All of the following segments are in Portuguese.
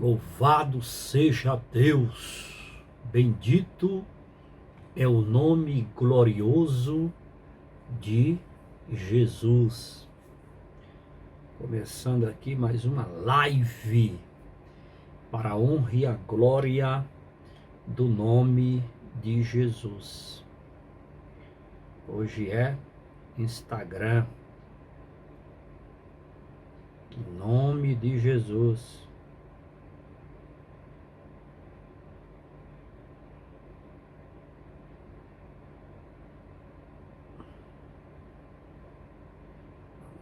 Louvado seja Deus, bendito é o nome glorioso de Jesus. Começando aqui mais uma live para a honra e a glória do nome de Jesus. Hoje é Instagram, em nome de Jesus.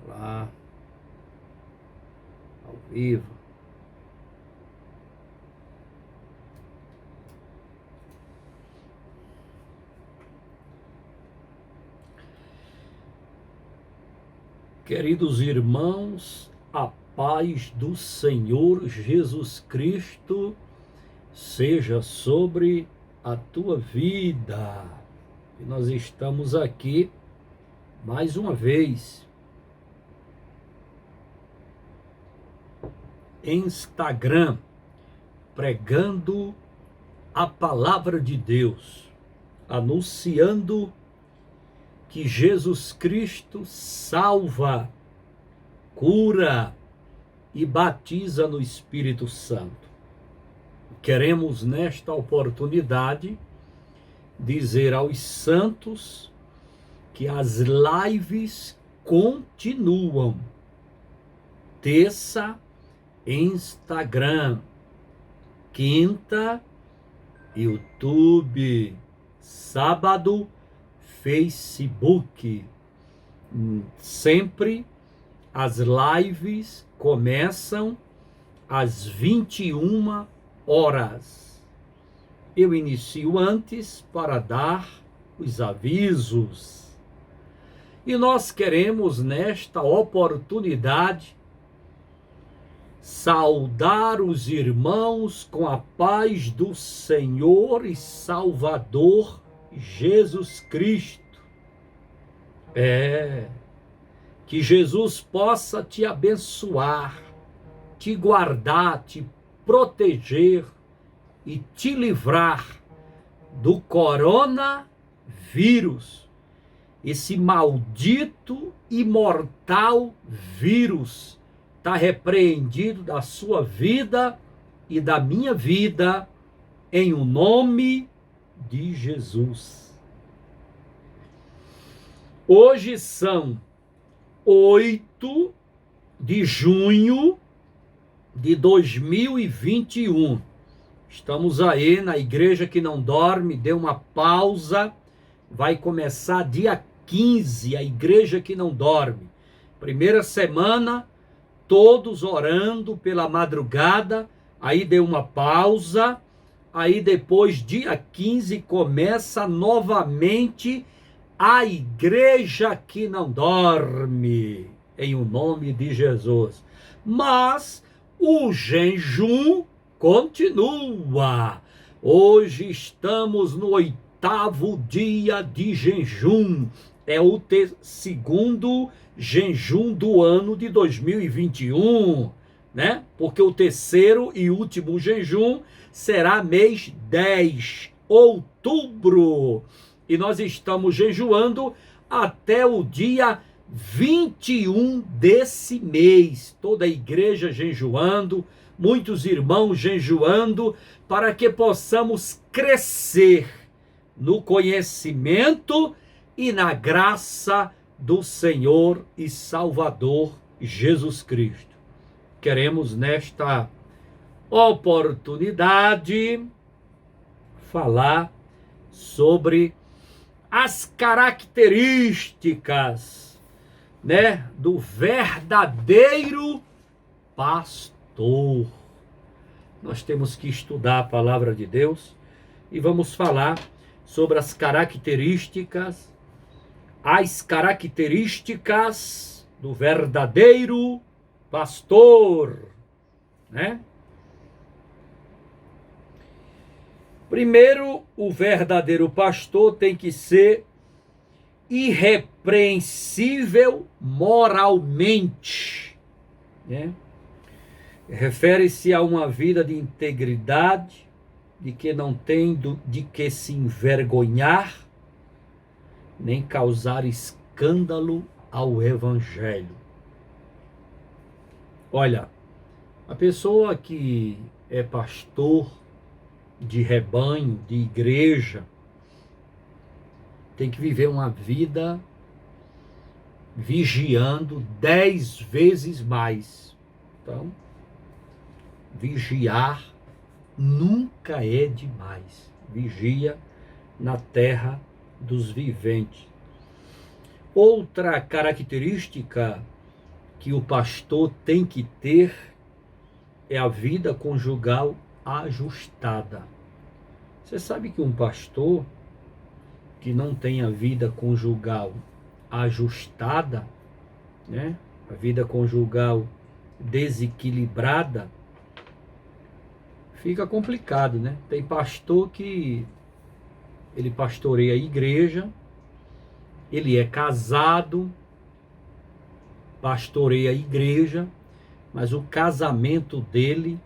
Lá, ao vivo. Queridos irmãos, a paz do Senhor Jesus Cristo seja sobre a tua vida. E nós estamos aqui mais uma vez. Instagram, pregando a palavra de Deus, anunciando que Jesus Cristo salva, cura e batiza no Espírito Santo. Queremos nesta oportunidade dizer aos santos que as lives continuam. Terça, Instagram, quinta, YouTube, sábado, Facebook. Sempre as lives começam às 21 horas. Eu inicio antes para dar os avisos. E nós queremos nesta oportunidade saudar os irmãos com a paz do Senhor e Salvador Jesus Cristo. Que Jesus possa te abençoar, te guardar, te proteger e te livrar do coronavírus, esse maldito e mortal vírus. Está repreendido da sua vida e da minha vida, em o nome de Jesus. Hoje são 8 de junho de 2021. Estamos aí na Igreja que Não Dorme, deu uma pausa, vai começar dia 15, a Igreja que Não Dorme. Primeira semana, todos orando pela madrugada, aí deu uma pausa, aí depois, dia 15, começa novamente a Igreja que Não Dorme, em o nome de Jesus. Mas o jejum continua. Hoje estamos no 8º dia de jejum. É o segundo jejum do ano de 2021, né? Porque o terceiro e último jejum será mês 10, outubro. E nós estamos jejuando até o dia 21 desse mês. Toda a igreja jejuando, muitos irmãos jejuando, para que possamos crescer no conhecimento e na graça do Senhor e Salvador Jesus Cristo. Queremos nesta oportunidade falar sobre as características, né, do verdadeiro pastor. Nós temos que estudar a palavra de Deus e vamos falar sobre as características do verdadeiro pastor, né? Primeiro, o verdadeiro pastor tem que ser irrepreensível moralmente, né? refere-se a uma vida de integridade, de que não tem de que se envergonhar, nem causar escândalo ao Evangelho. Olha, a pessoa que é pastor de rebanho, de igreja, tem que viver uma vida vigiando 10 vezes mais. Então, vigiar nunca é demais. Vigia na terra dos viventes. Outra característica que o pastor tem que ter é a vida conjugal ajustada. Você sabe que um pastor que não tem a vida conjugal ajustada, né? A vida conjugal desequilibrada, fica complicado, né? Tem pastor que ele pastoreia a igreja, ele é casado, pastoreia a igreja, mas o casamento dele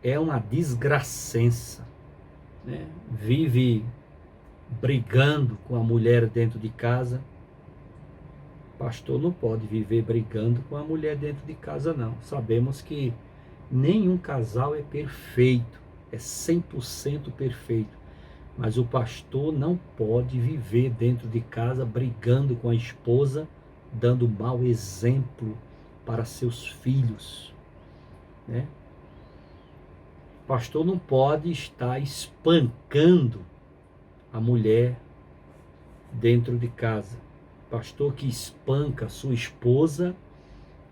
é uma desgracença, né? Vive brigando com a mulher dentro de casa. Pastor não pode viver brigando com a mulher dentro de casa, não. Sabemos que nenhum casal é perfeito, é 100% perfeito. Mas o pastor não pode viver dentro de casa brigando com a esposa, dando mau exemplo para seus filhos, né? O pastor não pode estar espancando a mulher dentro de casa. O pastor que espanca sua esposa,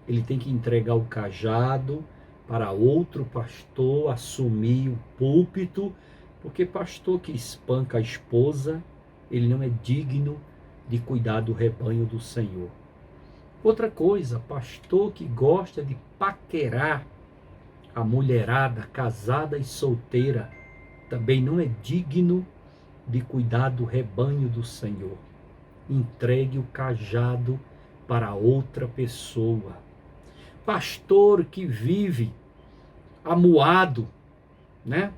ele tem que entregar o cajado para outro pastor assumir o púlpito, porque pastor que espanca a esposa, ele não é digno de cuidar do rebanho do Senhor. Outra coisa, pastor que gosta de paquerar a mulherada casada e solteira, também não é digno de cuidar do rebanho do Senhor. Entregue o cajado para outra pessoa. Pastor que vive amuado, né?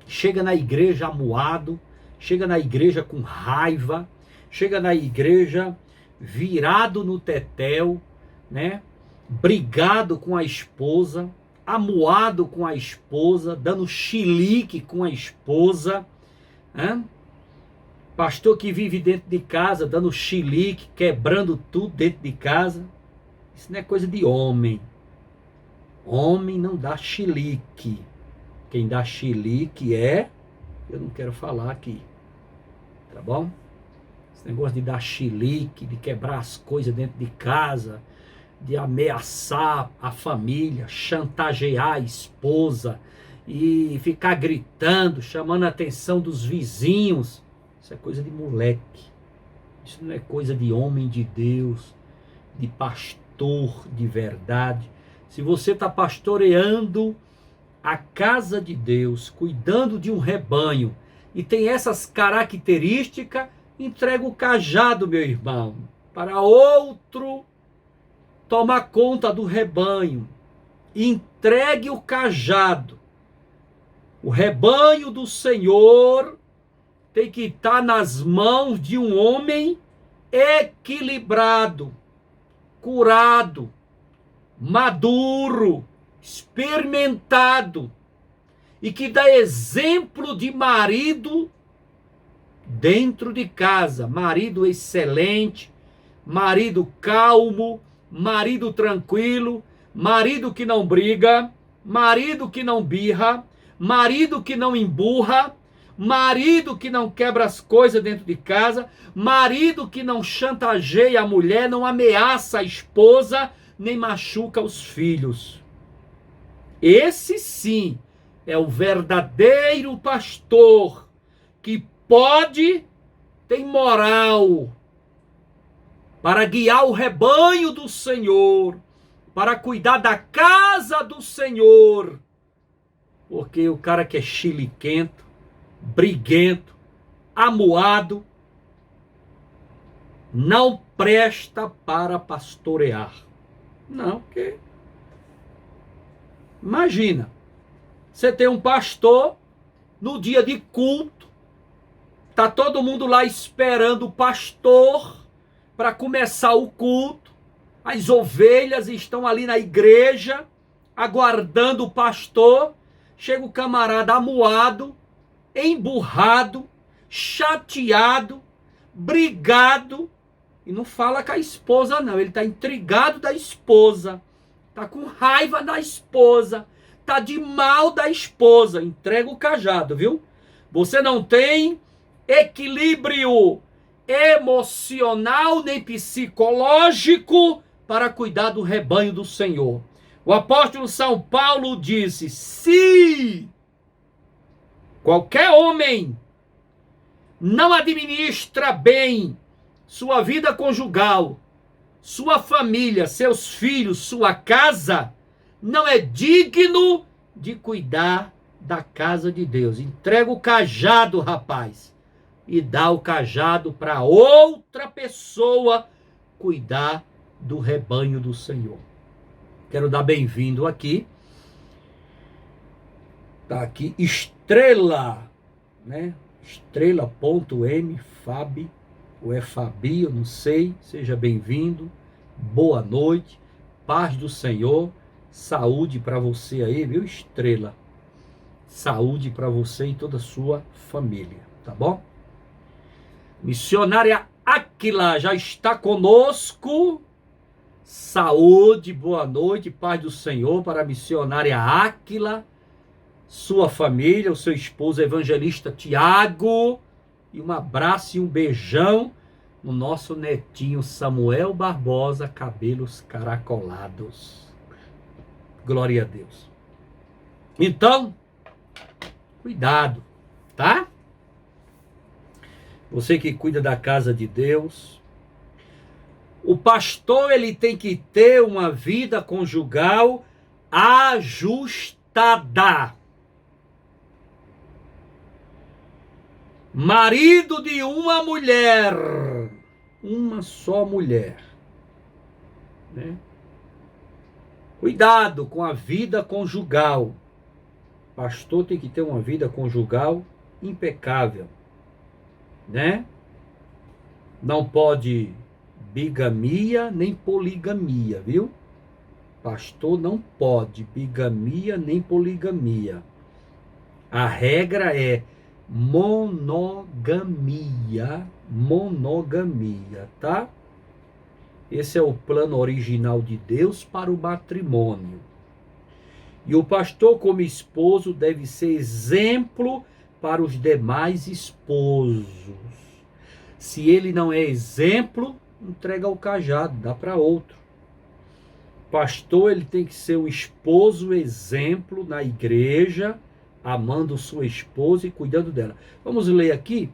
Chega na igreja amuado, chega na igreja com raiva, chega na igreja virado no tetel, né? Brigado com a esposa, amuado com a esposa, dando chilique com a esposa, né? Pastor que vive dentro de casa, dando chilique, quebrando tudo dentro de casa. Isso não é coisa de homem. Homem não dá chilique. Quem dá chilique eu não quero falar aqui, tá bom? Esse negócio de dar chilique, de quebrar as coisas dentro de casa, de ameaçar a família, chantagear a esposa e ficar gritando, chamando a atenção dos vizinhos. Isso é coisa de moleque. Isso não é coisa de homem de Deus, de pastor de verdade. Se você está pastoreando a casa de Deus, cuidando de um rebanho, e tem essas características, entrega o cajado, meu irmão, para outro tomar conta do rebanho. Entregue o cajado. O rebanho do Senhor tem que estar nas mãos de um homem equilibrado, curado, maduro, experimentado, e que dá exemplo de marido dentro de casa. Marido excelente, marido calmo, marido tranquilo, marido que não briga, marido que não birra, marido que não emburra, marido que não quebra as coisas dentro de casa, marido que não chantageia a mulher, não ameaça a esposa, nem machuca os filhos. Esse sim é o verdadeiro pastor que tem moral para guiar o rebanho do Senhor, para cuidar da casa do Senhor. Porque o cara que é chiliquento, briguento, amuado, não presta para pastorear. Não, porque Imagina, você tem um pastor, no dia de culto, tá todo mundo lá esperando o pastor para começar o culto. As ovelhas estão ali na igreja, aguardando o pastor. Chega o camarada amuado, emburrado, chateado, brigado, e não fala com a esposa não, ele está intrigado da esposa, está com raiva da esposa, está de mal da esposa. Entrega o cajado, viu? Você não tem equilíbrio emocional nem psicológico para cuidar do rebanho do Senhor. O apóstolo São Paulo disse: se qualquer homem não administra bem sua vida conjugal, sua família, seus filhos, sua casa, não é digno de cuidar da casa de Deus. Entrega o cajado, rapaz, e dá o cajado para outra pessoa cuidar do rebanho do Senhor. Quero dar bem-vindo aqui. Tá aqui Estrela, né? Estrela.m, Fabi, ou é Fabi, eu não sei. Seja bem-vindo. Boa noite. Paz do Senhor. Saúde para você aí, viu, Estrela? Saúde para você e toda a sua família, tá bom? Missionária Áquila já está conosco. Saúde, boa noite, paz do Senhor para a missionária Áquila, sua família, o seu esposo evangelista Tiago, e um abraço e um beijão no nosso netinho Samuel Barbosa, cabelos caracolados. Glória a Deus. Então, cuidado, tá? Você que cuida da casa de Deus, o pastor, ele tem que ter uma vida conjugal ajustada. Marido de uma mulher, uma só mulher, né? Cuidado com a vida conjugal. O pastor tem que ter uma vida conjugal impecável, né? Não pode bigamia nem poligamia, viu? Pastor não pode bigamia nem poligamia. A regra é monogamia, tá? Esse é o plano original de Deus para o matrimônio. E o pastor, como esposo, deve ser exemplo para os demais esposos. Se ele não é exemplo, entrega o cajado, dá para outro. Pastor, ele tem que ser um esposo exemplo na igreja, amando sua esposa e cuidando dela. Vamos ler aqui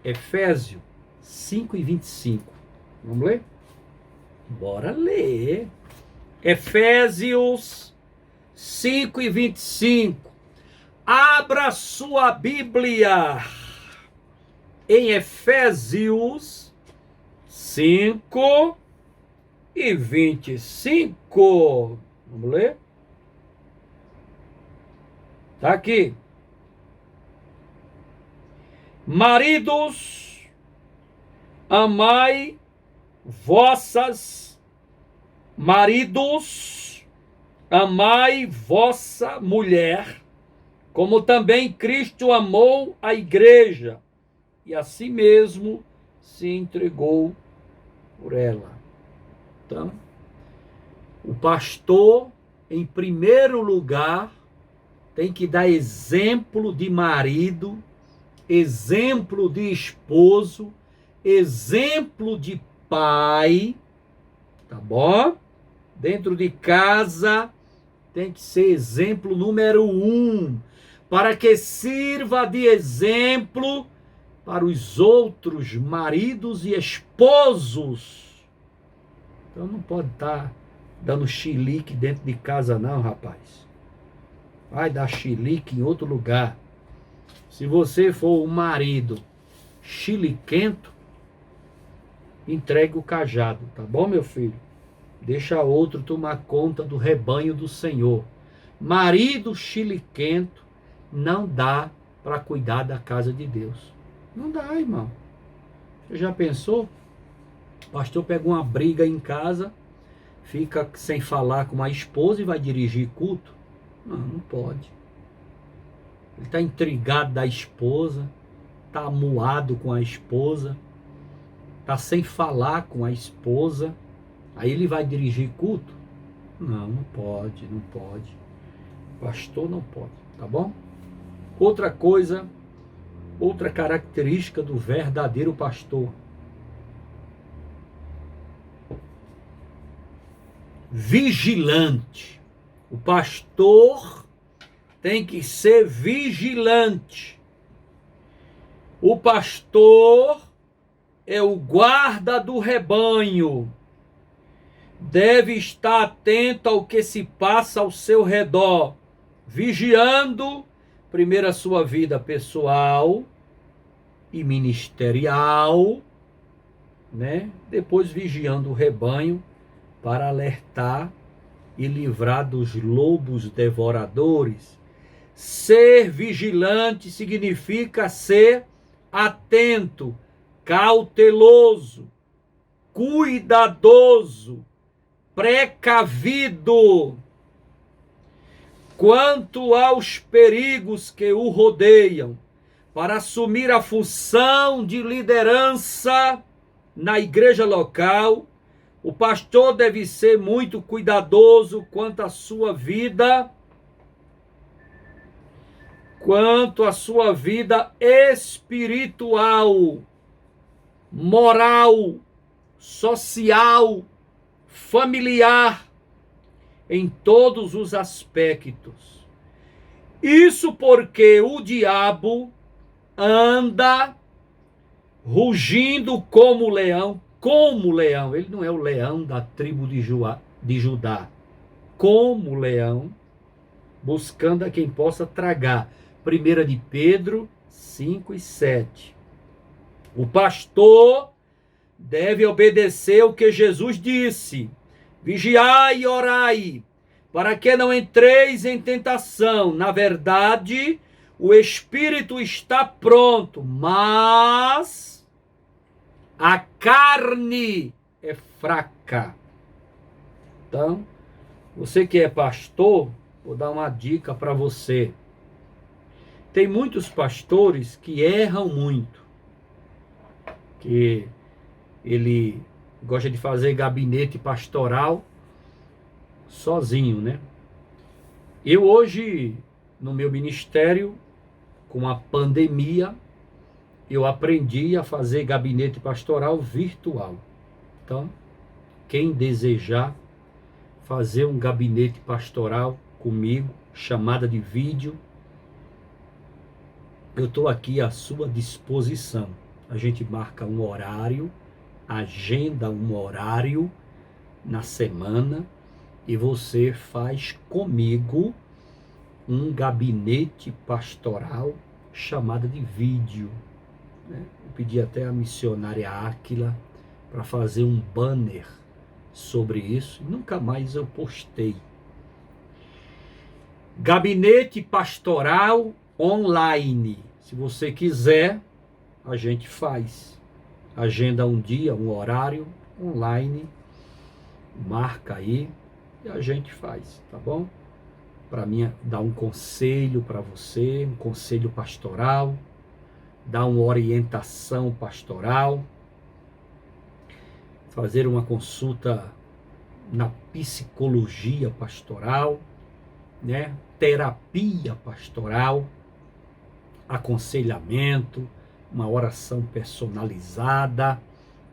Efésios 5:25. Vamos ler? Bora ler. Efésios 5:25. Abra sua Bíblia em Efésios 5:25. Vamos ler? Está aqui. Maridos, amai vossa mulher, como também Cristo amou a igreja, e a si mesmo se entregou por ela. Então, o pastor, em primeiro lugar, tem que dar exemplo de marido, exemplo de esposo, exemplo de pai, tá bom? Dentro de casa, tem que ser exemplo número 1, para que sirva de exemplo para os outros maridos e esposos. Então não pode estar dando chilique dentro de casa não, rapaz. Vai dar chilique em outro lugar. Se você for um marido chiliquento, entregue o cajado, tá bom, meu filho? Deixa outro tomar conta do rebanho do Senhor. marido chiliquento, não dá para cuidar da casa de Deus. Não dá, irmão. Você já pensou? O pastor pega uma briga em casa, fica sem falar com a esposa e vai dirigir culto? Não, não pode. Ele está intrigado da esposa, está amuado com a esposa, está sem falar com a esposa, aí ele vai dirigir culto? Não, não pode, não pode. Pastor não pode, tá bom? Outra coisa, outra característica do verdadeiro pastor: vigilante. O pastor tem que ser vigilante. O pastor é o guarda do rebanho. Deve estar atento ao que se passa ao seu redor, vigiando primeiro a sua vida pessoal e ministerial, né? Depois vigiando o rebanho para alertar e livrar dos lobos devoradores. Ser vigilante significa ser atento, cauteloso, cuidadoso, precavido quanto aos perigos que o rodeiam, para assumir a função de liderança na igreja local. O pastor deve ser muito cuidadoso quanto à sua vida, espiritual, moral, social, familiar, em todos os aspectos. Isso porque o diabo anda rugindo como leão. Ele não é o leão da tribo de Judá, como leão, buscando a quem possa tragar. 1 de Pedro 5 e 7. O pastor deve obedecer o que Jesus disse: vigiai e orai, para que não entreis em tentação. Na verdade, o espírito está pronto, mas a carne é fraca. Então, você que é pastor, vou dar uma dica para você. Tem muitos pastores que erram muito, que ele gosta de fazer gabinete pastoral sozinho, né? Eu hoje, no meu ministério, com a pandemia, eu aprendi a fazer gabinete pastoral virtual. Então, quem desejar fazer um gabinete pastoral comigo, chamada de vídeo, eu estou aqui à sua disposição. A gente marca um horário, agenda um horário na semana e você faz comigo um gabinete pastoral chamado de vídeo. Eu pedi até a missionária Áquila para fazer um banner sobre isso. Nunca mais eu postei. Gabinete pastoral online. Se você quiser, a gente faz. Agenda um dia, um horário online, marca aí e a gente faz, tá bom? Para mim, dar um conselho para você, um conselho pastoral, dar uma orientação pastoral, fazer uma consulta na psicologia pastoral, né? Terapia pastoral, aconselhamento, uma oração personalizada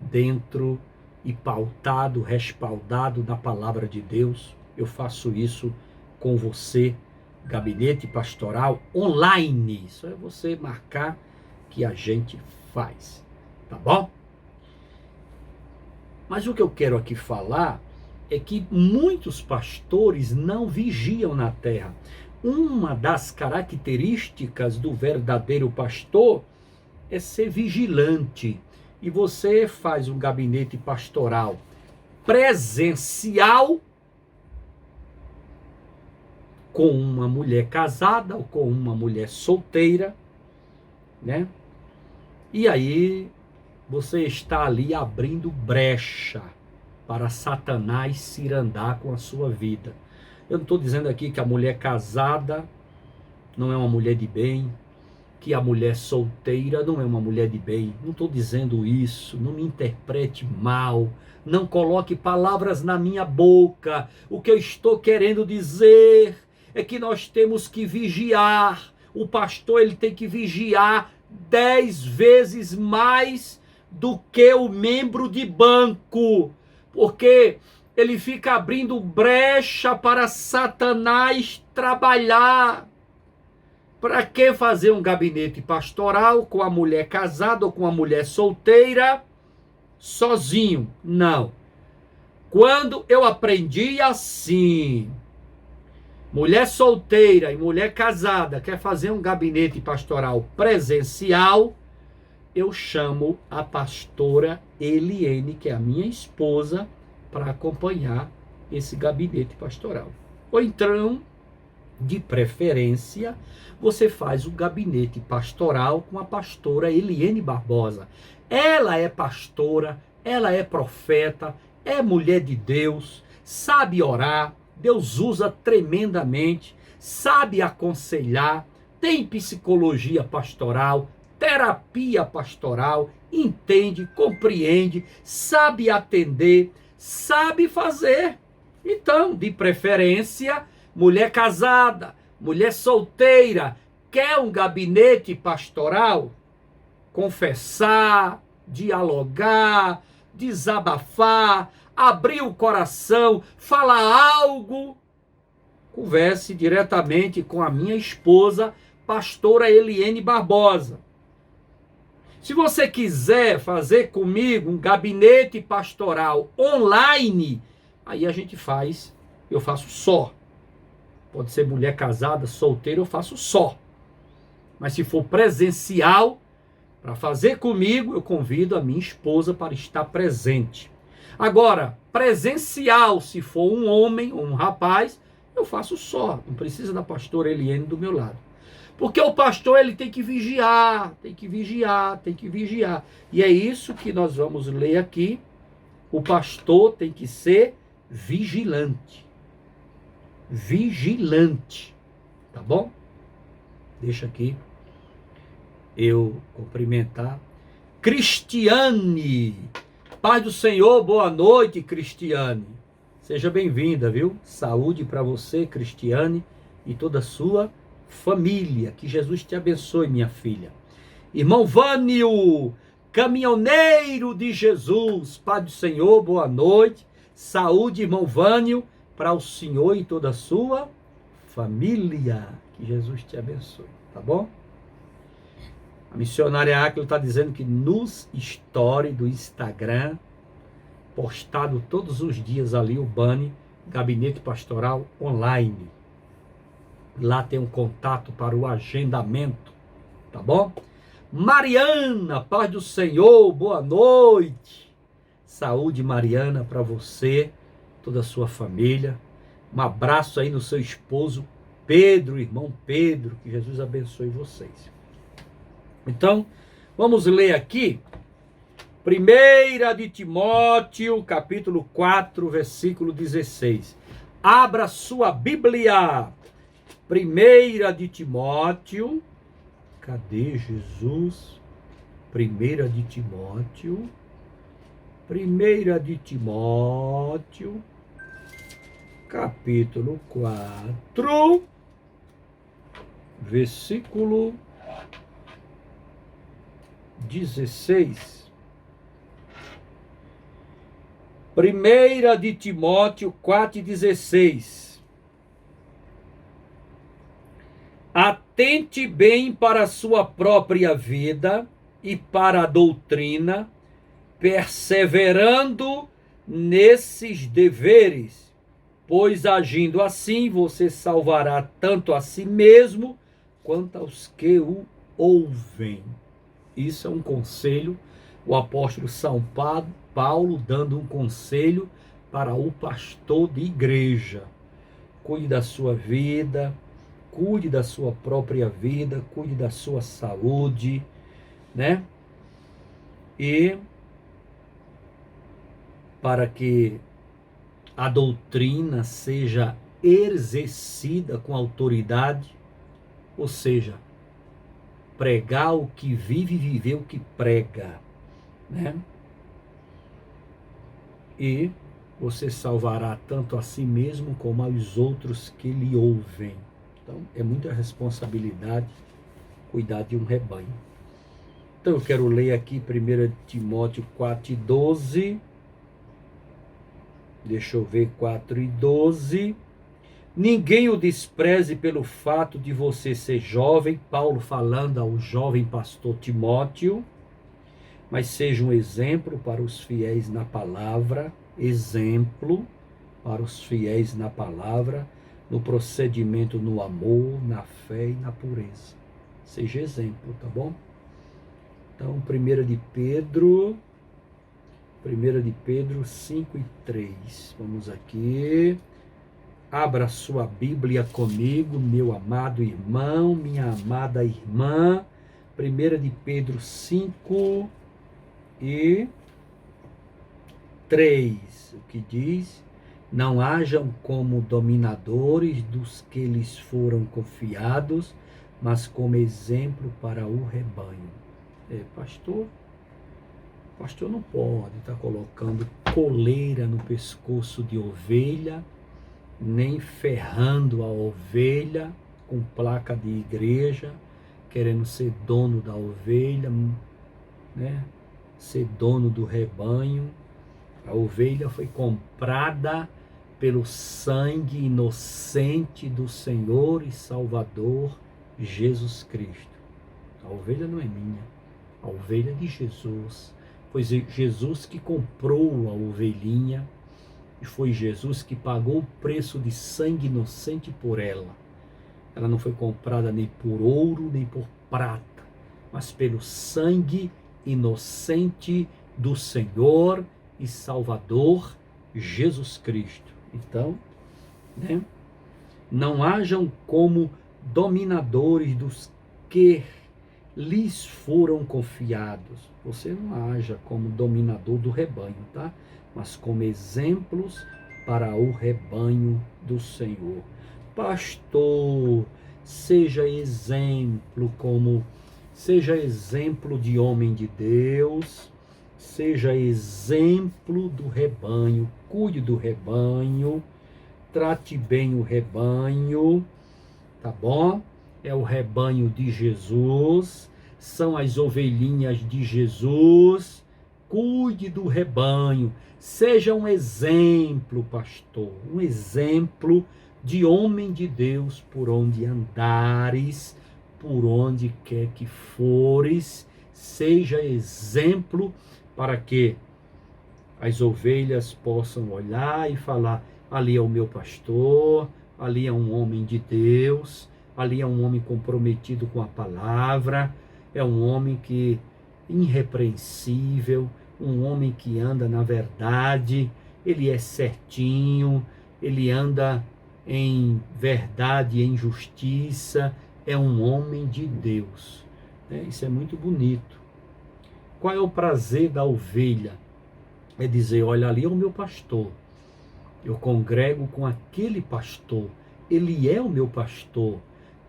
dentro e pautado, respaldado na palavra de Deus. Eu faço isso com você, gabinete pastoral online. Isso é você marcar que a gente faz, tá bom? Mas o que eu quero aqui falar é que muitos pastores não vigiam na terra. Uma das características do verdadeiro pastor é ser vigilante. E você faz um gabinete pastoral presencial com uma mulher casada ou com uma mulher solteira, né? E aí você está ali abrindo brecha para Satanás cirandar com a sua vida. Eu não estou dizendo aqui que a mulher casada não é uma mulher de bem, que a mulher solteira não é uma mulher de bem. Não estou dizendo isso, não me interprete mal, não coloque palavras na minha boca. O que eu estou querendo dizer é que nós temos que vigiar. O pastor, ele tem que vigiar 10 vezes mais do que o membro de banco, porque ele fica abrindo brecha para Satanás trabalhar. Para que fazer um gabinete pastoral com a mulher casada ou com a mulher solteira sozinho? Não. Quando eu aprendi assim, mulher solteira e mulher casada quer fazer um gabinete pastoral presencial, eu chamo a pastora Eliene, que é a minha esposa, para acompanhar esse gabinete pastoral. Ou então, de preferência, você faz o gabinete pastoral com a pastora Eliene Barbosa. Ela é pastora, ela é profeta, é mulher de Deus, sabe orar, Deus usa tremendamente, sabe aconselhar, tem psicologia pastoral, terapia pastoral, entende, compreende, sabe atender, sabe fazer. Então, de preferência, mulher casada, mulher solteira, quer um gabinete pastoral? Confessar, dialogar, desabafar, abrir o coração, falar algo. Converse diretamente com a minha esposa, pastora Eliene Barbosa. Se você quiser fazer comigo um gabinete pastoral online, aí a gente faz, eu faço só. Pode ser mulher casada, solteira, eu faço só. Mas se for presencial, para fazer comigo, eu convido a minha esposa para estar presente. Agora, presencial, se for um homem ou um rapaz, eu faço só. Não precisa da pastora Eliene do meu lado. Porque o pastor, ele tem que vigiar, tem que vigiar, tem que vigiar. E é isso que nós vamos ler aqui. O pastor tem que ser vigilante. Vigilante. Tá bom? Deixa aqui eu cumprimentar Cristiane. Paz do Senhor, boa noite, Cristiane. Seja bem-vinda, viu? Saúde para você, Cristiane, e toda a sua família. Que Jesus te abençoe, minha filha. Irmão Vânio, caminhoneiro de Jesus. Paz do Senhor, boa noite. Saúde, irmão Vânio, para o Senhor e toda a sua família. Que Jesus te abençoe, tá bom? A missionária Áquila está dizendo que nos stories do Instagram, postado todos os dias ali o banner, Gabinete Pastoral Online. Lá tem um contato para o agendamento, tá bom? Mariana, paz do Senhor, boa noite. Saúde, Mariana, para você, toda a sua família. Um abraço aí no seu esposo Pedro, irmão Pedro, que Jesus abençoe vocês. Então, vamos ler aqui, 1 de Timóteo, capítulo 4, versículo 16. Abra sua Bíblia. 1 de Timóteo, cadê Jesus? 1 de Timóteo, 1 de Timóteo, capítulo 4, versículo 16. 1 de Timóteo 4,16. Atente bem para a sua própria vida e para a doutrina, perseverando nesses deveres, pois agindo assim você salvará tanto a si mesmo quanto aos que o ouvem. Isso é um conselho, o apóstolo São Paulo dando um conselho para o pastor de igreja. cuide da sua vida, cuide da sua própria vida, cuide da sua saúde, né? E para que a doutrina seja exercida com autoridade, ou seja, pregar o que vive e viver o que prega, né? E você salvará tanto a si mesmo como aos outros que lhe ouvem. Então, é muita responsabilidade cuidar de um rebanho. Então, eu quero ler aqui 1 Timóteo 4:12. Deixa eu ver, 4:12. Ninguém o despreze pelo fato de você ser jovem, Paulo falando ao jovem pastor Timóteo, mas seja um exemplo para os fiéis na palavra, no procedimento, no amor, na fé e na pureza. Seja exemplo, tá bom? Então, 1 de Pedro 5:3. Vamos aqui. Abra sua Bíblia comigo, meu amado irmão, minha amada irmã. 1 de Pedro 5:3. O que diz? Não hajam como dominadores dos que lhes foram confiados, mas como exemplo para o rebanho. Pastor não pode estar colocando coleira no pescoço de ovelha, nem ferrando a ovelha com placa de igreja, querendo ser dono da ovelha, né? Ser dono do rebanho. A ovelha foi comprada pelo sangue inocente do Senhor e Salvador Jesus Cristo. A ovelha não é minha, a ovelha é de Jesus. Foi Jesus que comprou a ovelhinha e foi Jesus que pagou o preço de sangue inocente por ela. Ela não foi comprada nem por ouro nem por prata, mas pelo sangue inocente do Senhor e Salvador Jesus Cristo. Então, né, não hajam como dominadores dos que lhes foram confiados. Você não haja como dominador do rebanho, tá? Mas como exemplos para o rebanho do Senhor. Pastor, seja exemplo de homem de Deus, seja exemplo do rebanho, cuide do rebanho, trate bem o rebanho, tá bom? É o rebanho de Jesus, são as ovelhinhas de Jesus. Cuide do rebanho, seja um exemplo, pastor, um exemplo de homem de Deus por onde andares, por onde quer que fores, seja exemplo para que as ovelhas possam olhar e falar: ali é o meu pastor, ali é um homem de Deus, ali é um homem comprometido com a palavra, é um homem que irrepreensível, um homem que anda na verdade, ele é certinho, ele anda em verdade e em justiça, é um homem de Deus. Isso é muito bonito. Qual é o prazer da ovelha? É dizer: olha, ali é o meu pastor, eu congrego com aquele pastor, ele é o meu pastor,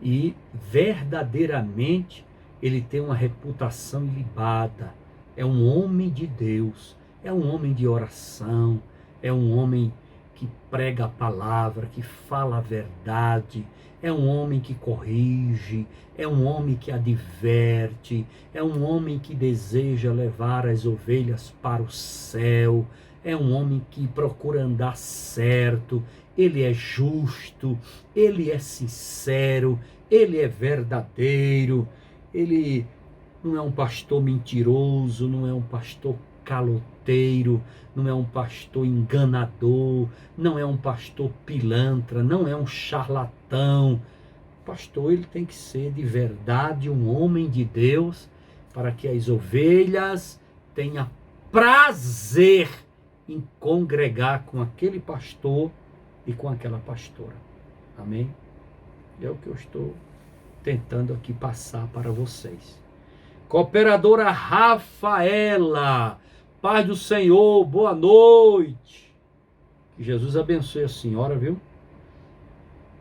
e verdadeiramente ele tem uma reputação ilibada, é um homem de Deus, é um homem de oração, é um homem que prega a palavra, que fala a verdade, é um homem que corrige, é um homem que adverte, é um homem que deseja levar as ovelhas para o céu, é um homem que procura andar certo, ele é justo, ele é sincero, ele é verdadeiro, ele não é um pastor mentiroso, não é um pastor caloteiro, não é um pastor enganador, não é um pastor pilantra, não é um charlatão. O pastor, ele tem que ser de verdade um homem de Deus, para que as ovelhas tenham prazer em congregar com aquele pastor e com aquela pastora. Amém? É o que eu estou tentando aqui passar para vocês. Cooperadora Rafaela, paz do Senhor, boa noite. Que Jesus abençoe a senhora, viu?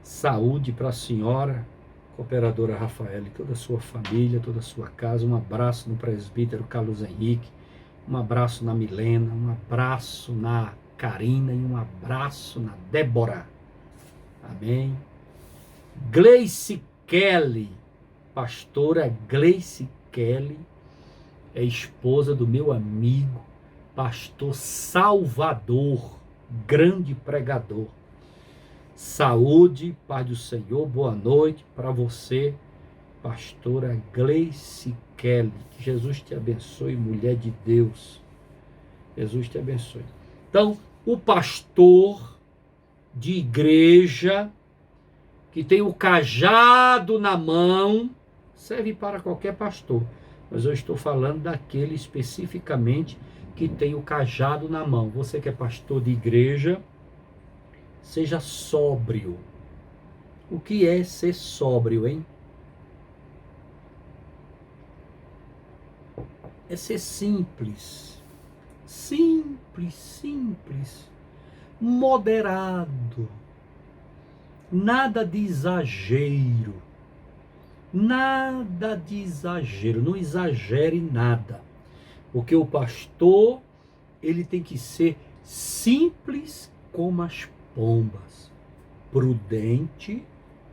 Saúde para a senhora, cooperadora Rafaela, e toda a sua família, toda a sua casa. Um abraço no presbítero Carlos Henrique, um abraço na Milena, um abraço na Karina e um abraço na Débora. Amém? Gleice Kelly, pastora Gleice Kelly, é esposa do meu amigo, pastor Salvador, grande pregador. Saúde, paz do Senhor, boa noite para você, pastora Gleice Kelly. Que Jesus te abençoe, mulher de Deus. Jesus te abençoe. Então, o pastor de igreja que tem o cajado na mão, serve para qualquer pastor, mas eu estou falando daquele especificamente que tem o cajado na mão. Você que é pastor de igreja, seja sóbrio. O que é ser sóbrio, hein? É ser simples, moderado, nada de exagero, não exagere nada, porque o pastor, ele tem que ser simples como as pombas, prudente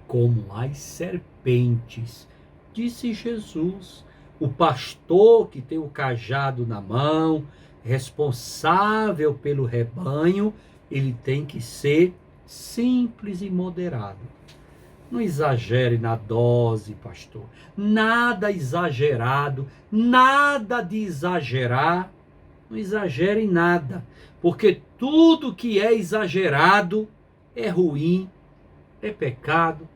como as serpentes, disse Jesus. O pastor que tem o cajado na mão, responsável pelo rebanho, ele tem que ser simples e moderado. Não exagere na dose, pastor. Nada exagerado, nada de exagerar. Não exagere em nada, porque tudo que é exagerado é ruim, é pecado.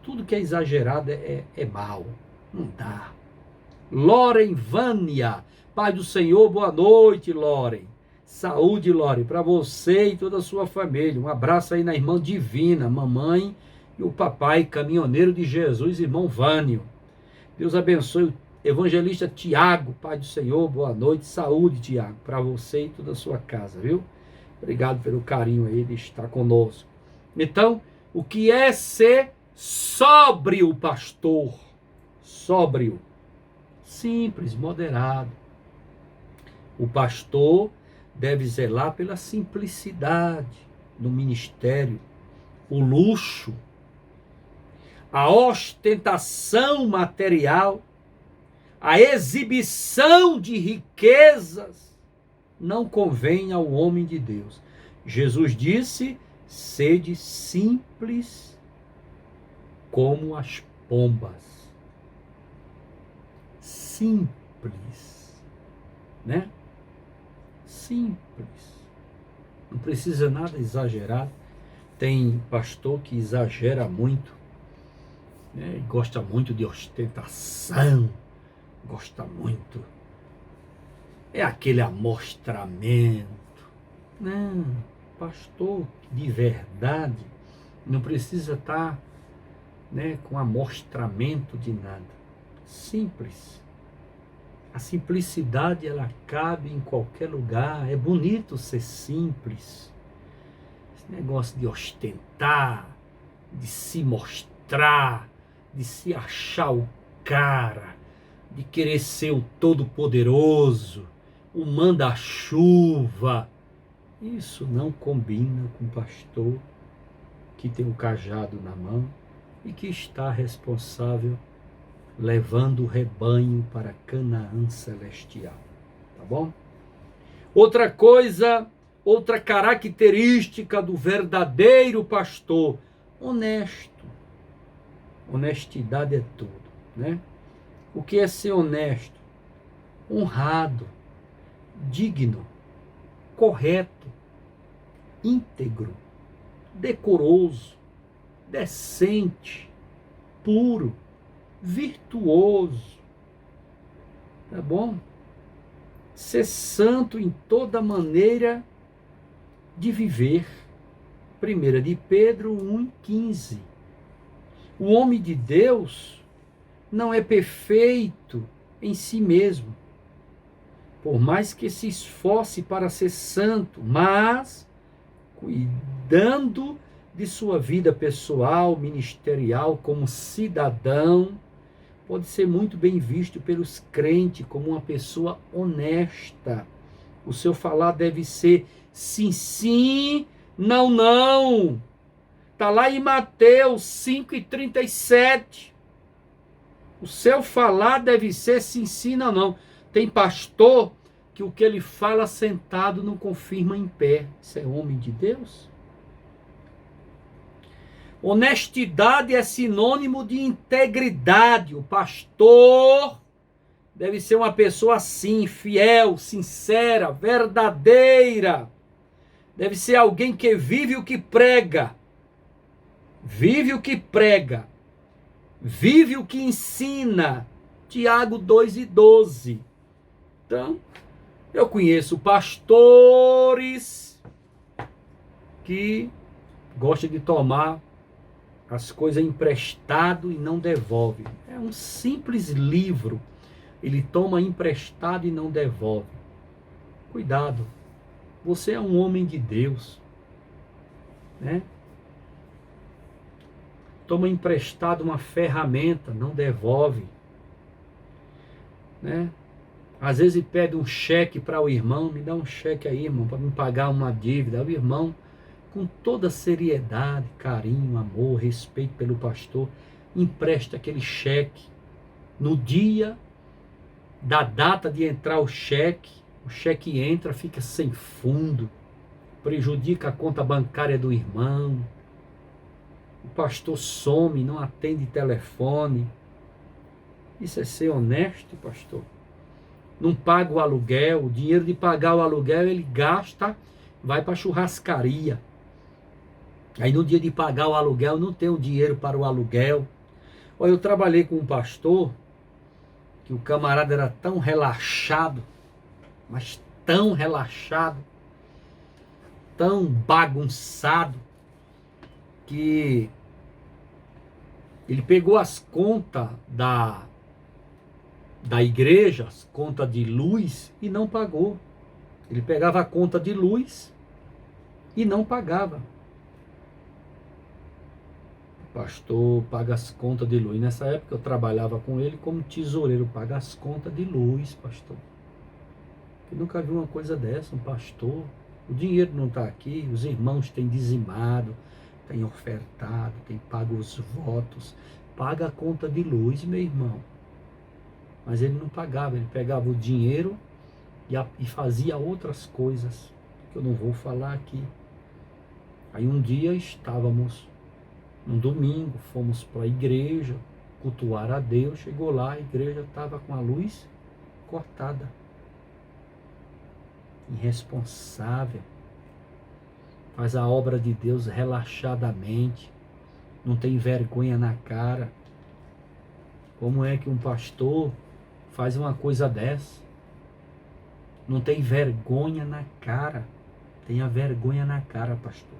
Tudo que é exagerado é mal. Não dá. Loren Vânia, paz do Senhor, boa noite, Loren. Saúde, Loren, para você e toda a sua família. Um abraço aí na irmã Divina, mamãe e o papai, caminhoneiro de Jesus, irmão Vânio. Deus abençoe o evangelista Tiago, paz do Senhor, boa noite. Saúde, Tiago, para você e toda a sua casa, viu? Obrigado pelo carinho aí de estar conosco. Então, o que é ser sóbrio, pastor? Sóbrio. Simples, moderado. O pastor deve zelar pela simplicidade no ministério, o luxo, a ostentação material, a exibição de riquezas não convém ao homem de Deus. Jesus disse: sede simples como as pombas. Simples, né? Simples. Não precisa nada exagerado. Tem pastor que exagera muito, né? Gosta muito de ostentação, gosta muito. É aquele amostramento. Não, pastor de verdade não precisa estar, né, com amostramento de nada. Simples. A simplicidade, ela cabe em qualquer lugar. É bonito ser simples. Esse negócio de ostentar, de se mostrar, de se achar o cara, de querer ser o todo-poderoso, o manda-chuva. Isso não combina com o pastor que tem o cajado na mão e que está responsável levando o rebanho para Canaã celestial, tá bom? Outra coisa, outra característica do verdadeiro pastor, honesto. Honestidade é tudo, né? O que é ser honesto? Honrado, digno, correto, íntegro, decoroso, decente, puro, virtuoso, tá bom? Ser santo em toda maneira de viver, 1 de Pedro 1,15. O homem de Deus não é perfeito em si mesmo, por mais que se esforce para ser santo, mas cuidando de sua vida pessoal, ministerial, como cidadão, pode ser muito bem visto pelos crentes como uma pessoa honesta. O seu falar deve ser sim, sim, não, não. Está lá em Mateus 5,37. O seu falar deve ser sim, sim, não, não. Tem pastor que o que ele fala sentado não confirma em pé. Isso é homem de Deus? Honestidade é sinônimo de integridade. O pastor deve ser uma pessoa assim, fiel, sincera, verdadeira. Deve ser alguém que vive o que prega. Vive o que prega. Vive o que ensina. Tiago 2,12. Então, eu conheço pastores que gostam de tomar as coisas emprestado e não devolve. É um simples livro. Ele toma emprestado e não devolve. Cuidado. Você é um homem de Deus, né? Toma emprestado uma ferramenta, não devolve, né? Às vezes pede um cheque para o irmão, me dá um cheque aí, irmão, para me pagar uma dívida. O irmão, com toda seriedade, carinho, amor, respeito pelo pastor, empresta aquele cheque. No dia da data de entrar o cheque entra, fica sem fundo, prejudica a conta bancária do irmão. O pastor some, não atende telefone. Isso é ser honesto, pastor? Não paga o aluguel, o dinheiro de pagar o aluguel ele gasta, vai para a churrascaria. Aí no dia de pagar o aluguel não tem o dinheiro para o aluguel. Olha, eu trabalhei com um pastor que o camarada era tão relaxado, mas tão relaxado, tão bagunçado, que ele pegou as contas da igreja, as contas de luz, e não pagou. Ele pegava a conta de luz e não pagava. O pastor paga as contas de luz. Nessa época eu trabalhava com ele como tesoureiro. Paga as contas de luz, pastor. Eu nunca vi uma coisa dessa, um pastor. O dinheiro não está aqui, os irmãos têm dizimado, têm ofertado, têm pago os votos. Paga a conta de luz, meu irmão. Mas ele não pagava, ele pegava o dinheiro e fazia outras coisas, que eu não vou falar aqui. Aí um dia estávamos, num domingo, fomos para a igreja, cultuar a Deus, chegou lá, a igreja estava com a luz cortada. Irresponsável, faz a obra de Deus relaxadamente, não tem vergonha na cara. Como é que um pastor faz uma coisa dessa? Não tem vergonha na cara. Tenha vergonha na cara, pastor.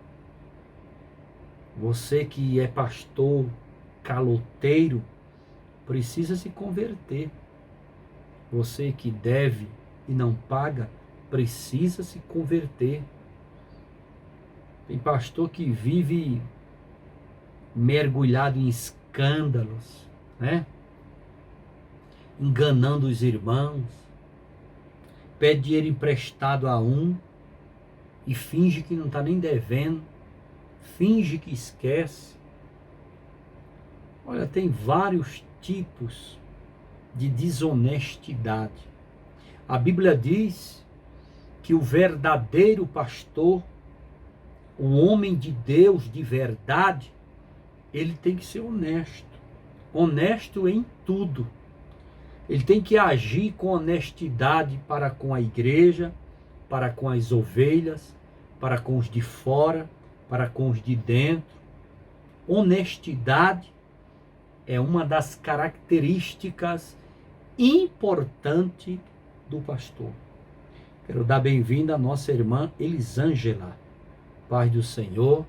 Você que é pastor caloteiro, precisa se converter. Você que deve e não paga, precisa se converter. Tem pastor que vive mergulhado em escândalos, né? Enganando os irmãos, pede dinheiro emprestado a um e finge que não está nem devendo, finge que esquece. Olha, tem vários tipos de desonestidade. A Bíblia diz que o verdadeiro pastor, o homem de Deus de verdade, ele tem que ser honesto. Honesto em tudo. Ele tem que agir com honestidade para com a igreja, para com as ovelhas, para com os de fora, para com os de dentro. Honestidade é uma das características importantes do pastor. Quero dar bem-vinda à nossa irmã Elisângela. Paz do Senhor,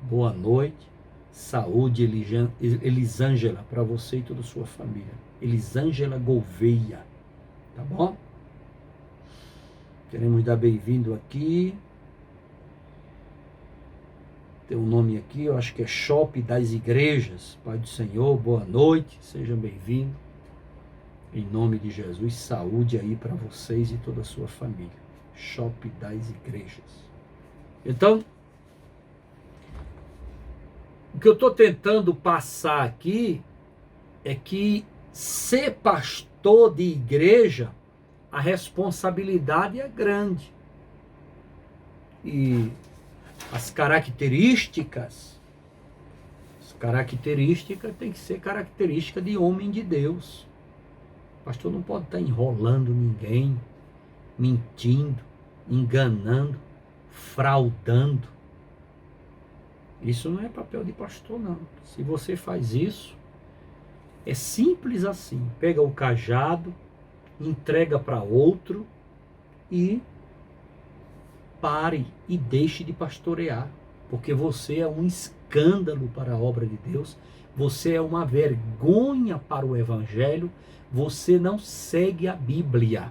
boa noite, saúde, Elisângela, para você e toda a sua família. Elisângela Gouveia, tá bom? Queremos dar bem-vindo aqui. Tem um nome aqui, eu acho que é Shopping das Igrejas. Pai do Senhor, boa noite, sejam bem-vindos. Em nome de Jesus, saúde aí para vocês e toda a sua família. Shopping das Igrejas. Então, o que eu estou tentando passar aqui é que ser pastor de igreja, a responsabilidade é grande. E as características tem que ser característica de homem de Deus. O pastor não pode estar enrolando ninguém, mentindo, enganando, fraudando. Isso não é papel de pastor, não. Se você faz isso, é simples assim. Pega o cajado, entrega para outro e pare e deixe de pastorear, porque você é um escândalo para a obra de Deus, você é uma vergonha para o Evangelho, você não segue a Bíblia.